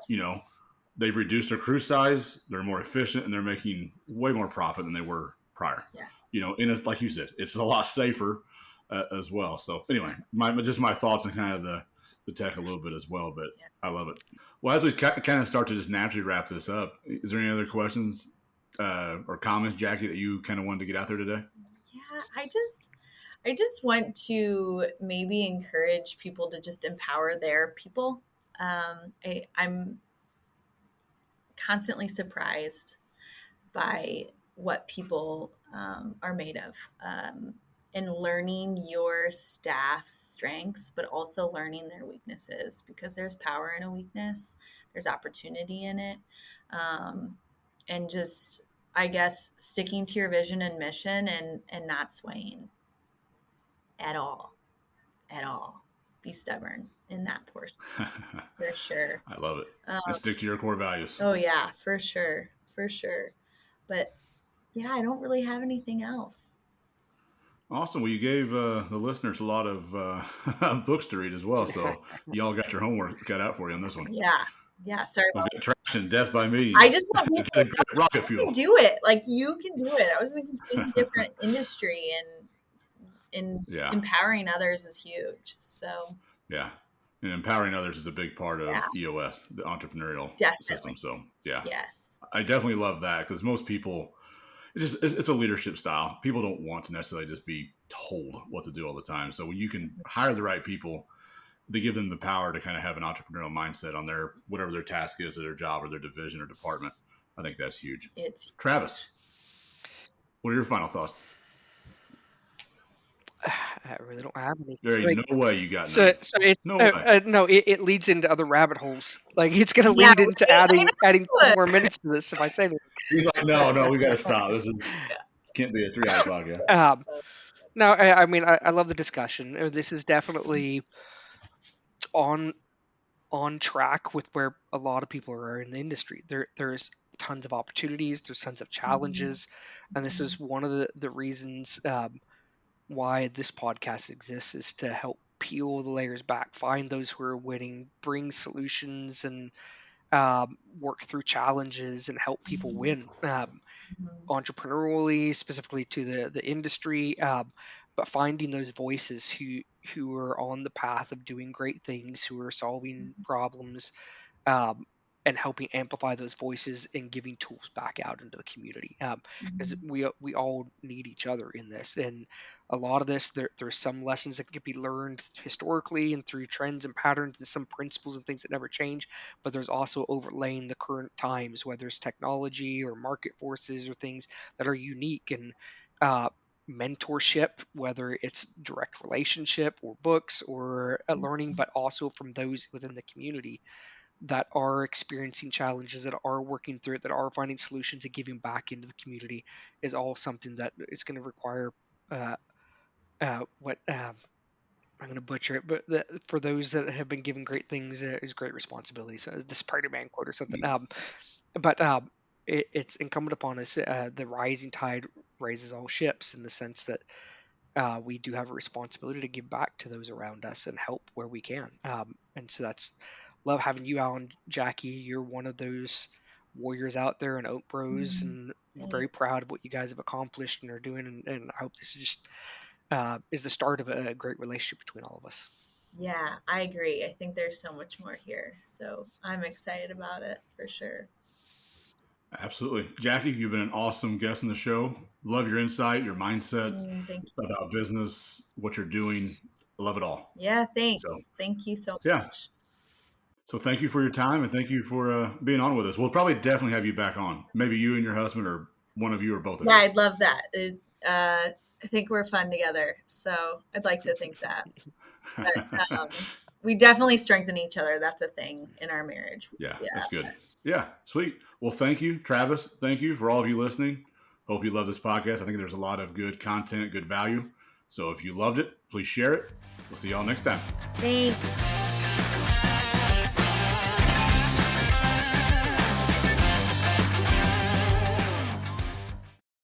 They've reduced their crew size, they're more efficient, and they're making way more profit than they were prior. Yes. And it's like you said, it's a lot safer as well. So anyway, my thoughts on kind of the tech a little bit as well, but I love it. Well, as we kind of start to just naturally wrap this up, is there any other questions or comments, Jackie, that you kind of wanted to get out there today? Yeah, I just want to maybe encourage people to just empower their people. I'm constantly surprised by what people are made of, and learning your staff's strengths, but also learning their weaknesses, because there's power in a weakness, there's opportunity in it, and just, I guess, sticking to your vision and mission and not swaying at all. Be stubborn in that portion, for sure. I love it. And stick to your core values. Oh yeah, for sure. But yeah, I don't really have anything else. Awesome. Well, you gave the listeners a lot of books to read as well. So y'all got your homework cut out for you on this one. Yeah. Sorry about that. Trash and death by meeting. I just want people to rocket fuel. do it. Like, you can do it. I was thinking different industry empowering others is huge. So yeah. And empowering others is a big part of EOS, the entrepreneurial system. So yes, I definitely love that, because most people, it's a leadership style. People don't want to necessarily just be told what to do all the time. So when you can hire the right people, they give them the power to kind of have an entrepreneurial mindset on their, whatever their task is, or their job, or their division or department. I think that's huge. Travis, what are your final thoughts? I really don't have any. There ain't no way you got so none. so it's No way. no, it leads into other rabbit holes. Like, it's going to lead into adding 2 more minutes to this if I say anything. He's like, no, we got to stop. This can't be a 3-hour podcast. No, I mean, I love the discussion. This is definitely on track with where a lot of people are in the industry. There's tons of opportunities, there's tons of challenges, and this is one of the reasons why this podcast exists, is to help peel the layers back, find those who are winning, bring solutions, and work through challenges and help people win entrepreneurially, specifically to the industry, but finding those voices who are on the path of doing great things, who are solving problems, and helping amplify those voices and giving tools back out into the community. Because we all need each other in this, and a lot of this, there's some lessons that can be learned historically and through trends and patterns and some principles and things that never change, but there's also overlaying the current times, whether it's technology or market forces or things that are unique, and mentorship, whether it's direct relationship or books or learning, but also from those within the community that are experiencing challenges, that are working through it, that are finding solutions and giving back into the community, is all something that is going to require what I'm going to butcher it, but for those that have been given great things is great responsibility. So the Spider-Man quote or something. But it's incumbent upon us. The rising tide raises all ships, in the sense that we do have a responsibility to give back to those around us and help where we can. And so that's, love having you on, Jackie. You're one of those warriors out there in Oak Bros, and we're very proud of what you guys have accomplished and are doing. And I hope this is just is the start of a great relationship between all of us. Yeah, I agree. I think there's so much more here. So I'm excited about it for sure. Absolutely. Jackie, you've been an awesome guest on the show. Love your insight, your mindset about business, what you're doing. I love it all. Yeah, thanks. So, thank you so much. So thank you for your time, and thank you for being on with us. We'll probably definitely have you back on. Maybe you and your husband, or one of you, or both of you. Yeah, I'd love that. I think we're fun together. So I'd like to think that. But, we definitely strengthen each other. That's a thing in our marriage. Yeah, that's good. Yeah, sweet. Well, thank you, Travis. Thank you for all of you listening. Hope you love this podcast. I think there's a lot of good content, good value. So if you loved it, please share it. We'll see y'all next time. Thanks.